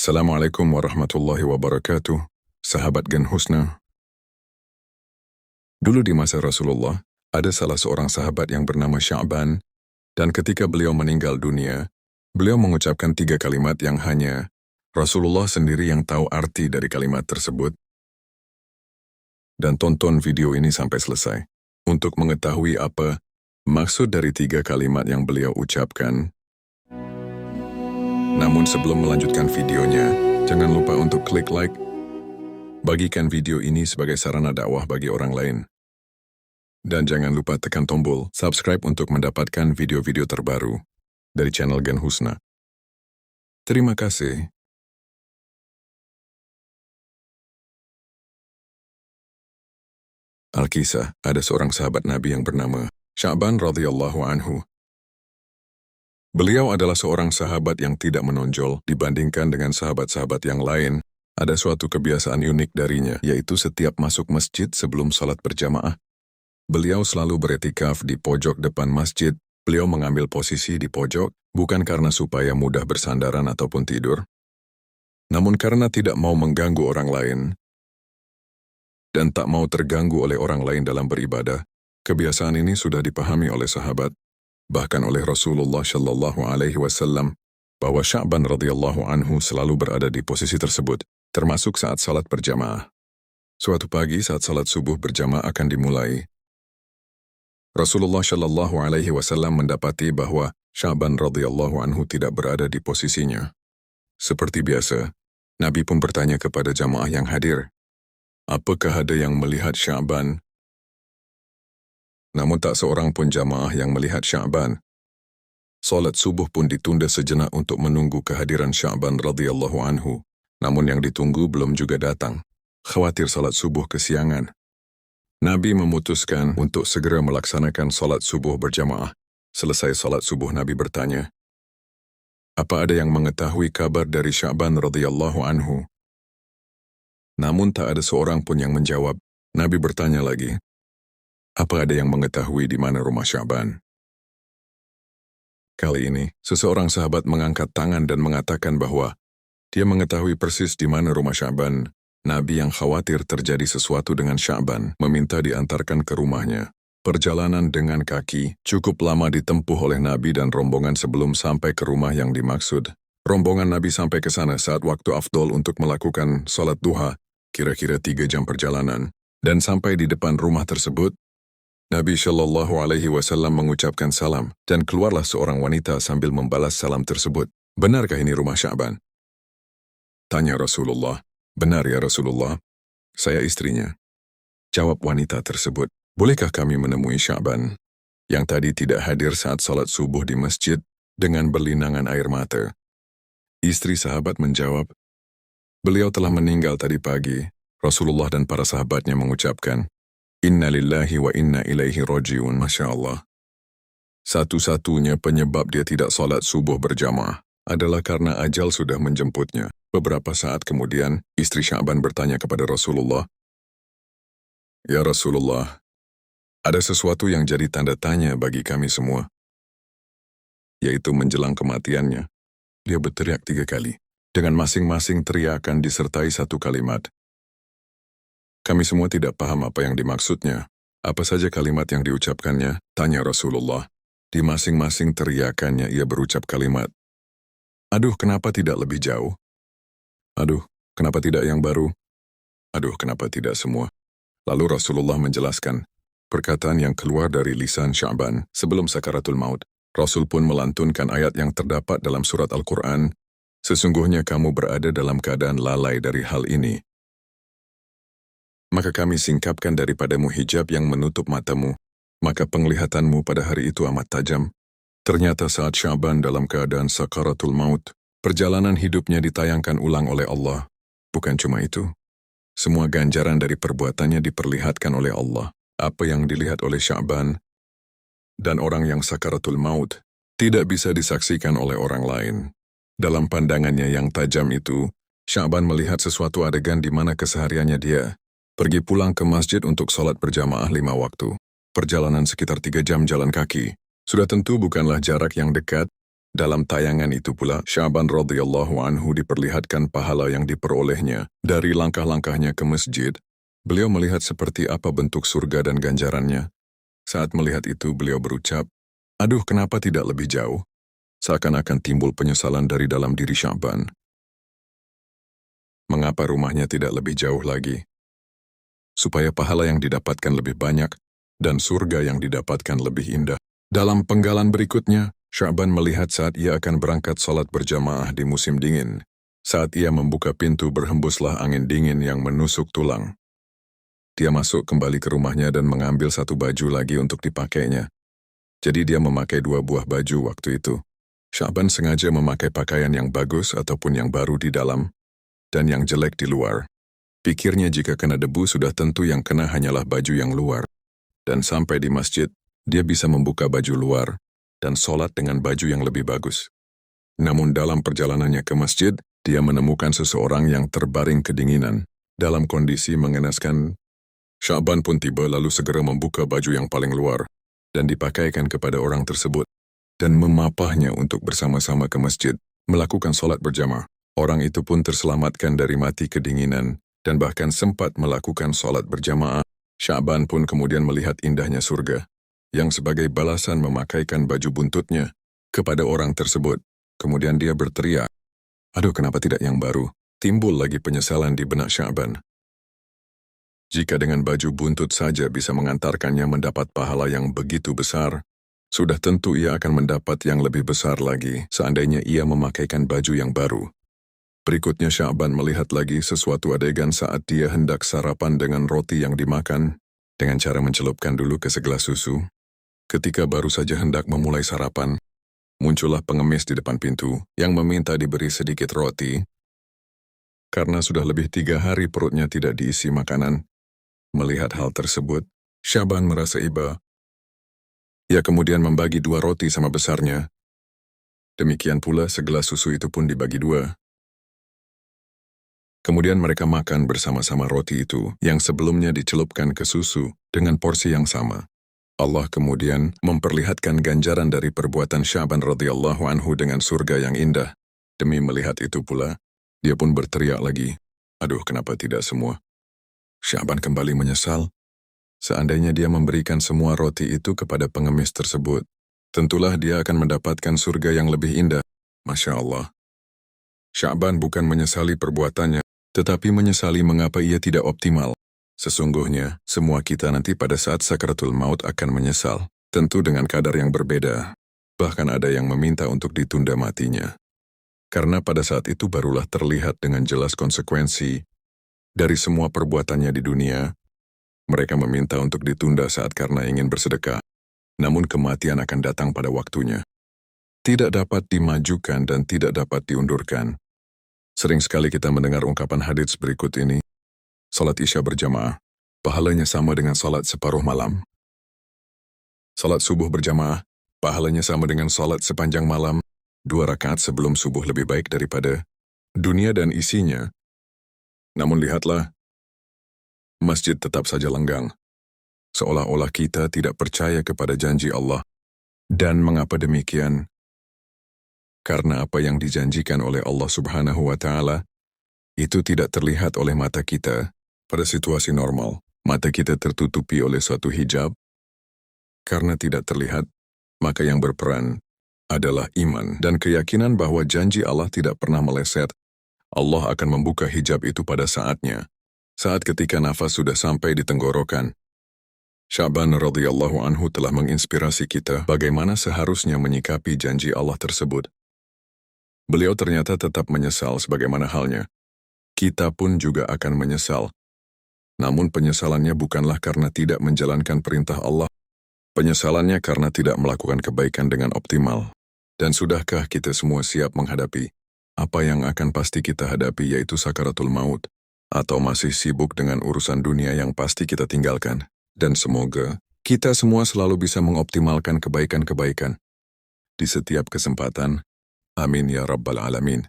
Assalamualaikum warahmatullahi wabarakatuh, sahabat Gen Husna. Dulu di masa Rasulullah, ada salah seorang sahabat yang bernama Sya'ban, dan ketika beliau meninggal dunia, beliau mengucapkan 3 kalimat yang hanya Rasulullah sendiri yang tahu arti dari kalimat tersebut. Dan tonton video ini sampai selesai, untuk mengetahui apa maksud dari 3 kalimat yang beliau ucapkan. Namun sebelum melanjutkan videonya, jangan lupa untuk klik like, bagikan video ini sebagai sarana dakwah bagi orang lain. Dan jangan lupa tekan tombol subscribe untuk mendapatkan video-video terbaru dari channel Gen Husna. Terima kasih. Al-Kisah, ada seorang sahabat Nabi yang bernama Sya'ban radhiyallahu anhu. Beliau adalah seorang sahabat yang tidak menonjol dibandingkan dengan sahabat-sahabat yang lain. Ada suatu kebiasaan unik darinya, yaitu setiap masuk masjid sebelum salat berjamaah, beliau selalu beretikaf di pojok depan masjid. Beliau mengambil posisi di pojok, bukan karena supaya mudah bersandaran ataupun tidur, namun karena tidak mau mengganggu orang lain dan tak mau terganggu oleh orang lain dalam beribadah. Kebiasaan ini sudah dipahami oleh sahabat, bahkan oleh Rasulullah Shallallahu Alaihi Wasallam, bahwa Sya'ban radhiyallahu anhu selalu berada di posisi tersebut, termasuk saat salat berjamaah. Suatu pagi saat salat subuh berjamaah akan dimulai, Rasulullah Shallallahu Alaihi Wasallam mendapati bahwa Sya'ban radhiyallahu anhu tidak berada di posisinya. Seperti biasa, Nabi pun bertanya kepada jamaah yang hadir, apakah ada yang melihat Sya'ban? Namun tak seorang pun jamaah yang melihat Sya'ban. Salat subuh pun ditunda sejenak untuk menunggu kehadiran Sya'ban radhiyallahu anhu. Namun yang ditunggu belum juga datang. Khawatir salat subuh kesiangan, Nabi memutuskan untuk segera melaksanakan salat subuh berjamaah. Selesai salat subuh, Nabi bertanya, apa ada yang mengetahui kabar dari Sya'ban radhiyallahu anhu? Namun tak ada seorang pun yang menjawab. Nabi bertanya lagi, apa ada yang mengetahui di mana rumah Sya'ban? Kali ini, seseorang sahabat mengangkat tangan dan mengatakan bahwa dia mengetahui persis di mana rumah Sya'ban. Nabi yang khawatir terjadi sesuatu dengan Sya'ban meminta diantarkan ke rumahnya. Perjalanan dengan kaki cukup lama ditempuh oleh Nabi dan rombongan sebelum sampai ke rumah yang dimaksud. Rombongan Nabi sampai ke sana saat waktu afdol untuk melakukan salat duha, kira-kira 3 jam perjalanan. Dan sampai di depan rumah tersebut, Nabi Shallallahu Alaihi Wasallam mengucapkan salam, dan keluarlah seorang wanita sambil membalas salam tersebut. Benarkah ini rumah Sya'ban? Tanya Rasulullah. Benar ya Rasulullah, saya istrinya. Jawab wanita tersebut, bolehkah kami menemui Sya'ban yang tadi tidak hadir saat salat subuh di masjid dengan berlinangan air mata? Istri sahabat menjawab, beliau telah meninggal tadi pagi. Rasulullah dan para sahabatnya mengucapkan, Inna lillahi wa inna ilaihi rajiun. Masya Allah. Satu-satunya penyebab dia tidak salat subuh berjamaah adalah karena ajal sudah menjemputnya. Beberapa saat kemudian, istri Sya'ban bertanya kepada Rasulullah, ya Rasulullah, ada sesuatu yang jadi tanda tanya bagi kami semua, yaitu menjelang kematiannya. Dia berteriak 3 kali, dengan masing-masing teriakan disertai 1 kalimat. Kami semua tidak paham apa yang dimaksudnya. Apa saja kalimat yang diucapkannya? Tanya Rasulullah. Di masing-masing teriakannya ia berucap kalimat, aduh, kenapa tidak lebih jauh? Aduh, kenapa tidak yang baru? Aduh, kenapa tidak semua? Lalu Rasulullah menjelaskan perkataan yang keluar dari lisan Sya'ban sebelum sakaratul maut. Rasul pun melantunkan ayat yang terdapat dalam surat Al-Quran, sesungguhnya kamu berada dalam keadaan lalai dari hal ini. Maka kami singkapkan daripadamu hijab yang menutup matamu, maka penglihatanmu pada hari itu amat tajam. Ternyata saat Sya'ban dalam keadaan sakaratul maut, perjalanan hidupnya ditayangkan ulang oleh Allah. Bukan cuma itu, semua ganjaran dari perbuatannya diperlihatkan oleh Allah. Apa yang dilihat oleh Sya'ban dan orang yang sakaratul maut tidak bisa disaksikan oleh orang lain. Dalam pandangannya yang tajam itu, Sya'ban melihat sesuatu adegan di mana kesehariannya dia pergi pulang ke masjid untuk salat berjamaah 5 waktu. Perjalanan sekitar 3 jam jalan kaki. Sudah tentu bukanlah jarak yang dekat, Dalam tayangan itu pula, Sya'ban radhiyallahu anhu diperlihatkan pahala yang diperolehnya dari langkah-langkahnya ke masjid. Beliau melihat seperti apa bentuk surga dan ganjarannya. Saat melihat itu, beliau berucap, "Aduh, kenapa tidak lebih jauh?" Seakan-akan timbul penyesalan dari dalam diri Sya'ban. Mengapa rumahnya tidak lebih jauh lagi? Supaya pahala yang didapatkan lebih banyak dan surga yang didapatkan lebih indah. Dalam penggalan berikutnya, Sya'ban melihat saat ia akan berangkat sholat berjamaah di musim dingin. Saat ia membuka pintu berhembuslah angin dingin yang menusuk tulang. Dia masuk kembali ke rumahnya dan mengambil satu baju lagi untuk dipakainya. Jadi dia memakai 2 buah baju waktu itu. Sya'ban sengaja memakai pakaian yang bagus ataupun yang baru di dalam, dan yang jelek di luar. Pikirnya jika kena debu sudah tentu yang kena hanyalah baju yang luar. Dan sampai di masjid, dia bisa membuka baju luar dan sholat dengan baju yang lebih bagus. Namun dalam perjalanannya ke masjid, dia menemukan seseorang yang terbaring kedinginan. Dalam kondisi mengenaskan, Sya'ban pun tiba lalu segera membuka baju yang paling luar dan dipakaikan kepada orang tersebut dan memapahnya untuk bersama-sama ke masjid, melakukan sholat berjamaah. Orang itu pun terselamatkan dari mati kedinginan dan bahkan sempat melakukan sholat berjamaah. Sya'ban pun kemudian melihat indahnya surga, yang sebagai balasan memakaikan baju buntutnya kepada orang tersebut. Kemudian dia berteriak, "Aduh, kenapa tidak yang baru?" Timbul lagi penyesalan di benak Sya'ban. Jika dengan baju buntut saja bisa mengantarkannya mendapat pahala yang begitu besar, sudah tentu ia akan mendapat yang lebih besar lagi seandainya ia memakaikan baju yang baru. Berikutnya Sya'ban melihat lagi sesuatu adegan saat dia hendak sarapan dengan roti yang dimakan, dengan cara mencelupkan dulu ke segelas susu. Ketika baru saja hendak memulai sarapan, muncullah pengemis di depan pintu yang meminta diberi sedikit roti. Karena sudah lebih 3 hari perutnya tidak diisi makanan, melihat hal tersebut, Sya'ban merasa iba. Ia kemudian membagi 2 roti sama besarnya. Demikian pula segelas susu itu pun dibagi 2. Kemudian mereka makan bersama-sama roti itu yang sebelumnya dicelupkan ke susu dengan porsi yang sama. Allah kemudian memperlihatkan ganjaran dari perbuatan Sya'ban radhiyallahu anhu dengan surga yang indah. Demi melihat itu pula, dia pun berteriak lagi, "Aduh, kenapa tidak semua?" Sya'ban kembali menyesal. Seandainya dia memberikan semua roti itu kepada pengemis tersebut, tentulah dia akan mendapatkan surga yang lebih indah. Masya Allah. Sya'ban bukan menyesali perbuatannya, tetapi menyesali mengapa ia tidak optimal. Sesungguhnya, semua kita nanti pada saat sakaratul maut akan menyesal, tentu dengan kadar yang berbeda. Bahkan ada yang meminta untuk ditunda matinya. Karena pada saat itu barulah terlihat dengan jelas konsekuensi dari semua perbuatannya di dunia. Mereka meminta untuk ditunda saat karena ingin bersedekah. Namun kematian akan datang pada waktunya. Tidak dapat dimajukan dan tidak dapat diundurkan. Sering sekali kita mendengar ungkapan hadits berikut ini. Salat Isya berjamaah, pahalanya sama dengan salat separuh malam. Salat subuh berjamaah, pahalanya sama dengan salat sepanjang malam. 2 rakaat sebelum subuh lebih baik daripada dunia dan isinya. Namun lihatlah, masjid tetap saja lenggang. Seolah-olah kita tidak percaya kepada janji Allah. Dan mengapa demikian? Karena apa yang dijanjikan oleh Allah Subhanahu wa Ta'ala itu tidak terlihat oleh mata kita. Pada situasi normal, mata kita tertutupi oleh suatu hijab. Karena tidak terlihat, maka yang berperan adalah iman dan keyakinan bahwa janji Allah tidak pernah meleset. Allah akan membuka hijab itu pada saatnya, saat ketika nafas sudah sampai di tenggorokan. Sya'ban radhiyallahu anhu telah menginspirasi kita bagaimana seharusnya menyikapi janji Allah tersebut. Beliau ternyata tetap menyesal sebagaimana halnya. Kita pun juga akan menyesal. Namun penyesalannya bukanlah karena tidak menjalankan perintah Allah. Penyesalannya karena tidak melakukan kebaikan dengan optimal. Dan sudahkah kita semua siap menghadapi apa yang akan pasti kita hadapi, yaitu sakaratul maut? Atau masih sibuk dengan urusan dunia yang pasti kita tinggalkan? Dan semoga kita semua selalu bisa mengoptimalkan kebaikan-kebaikan di setiap kesempatan. Amin ya Rabbal Alamin.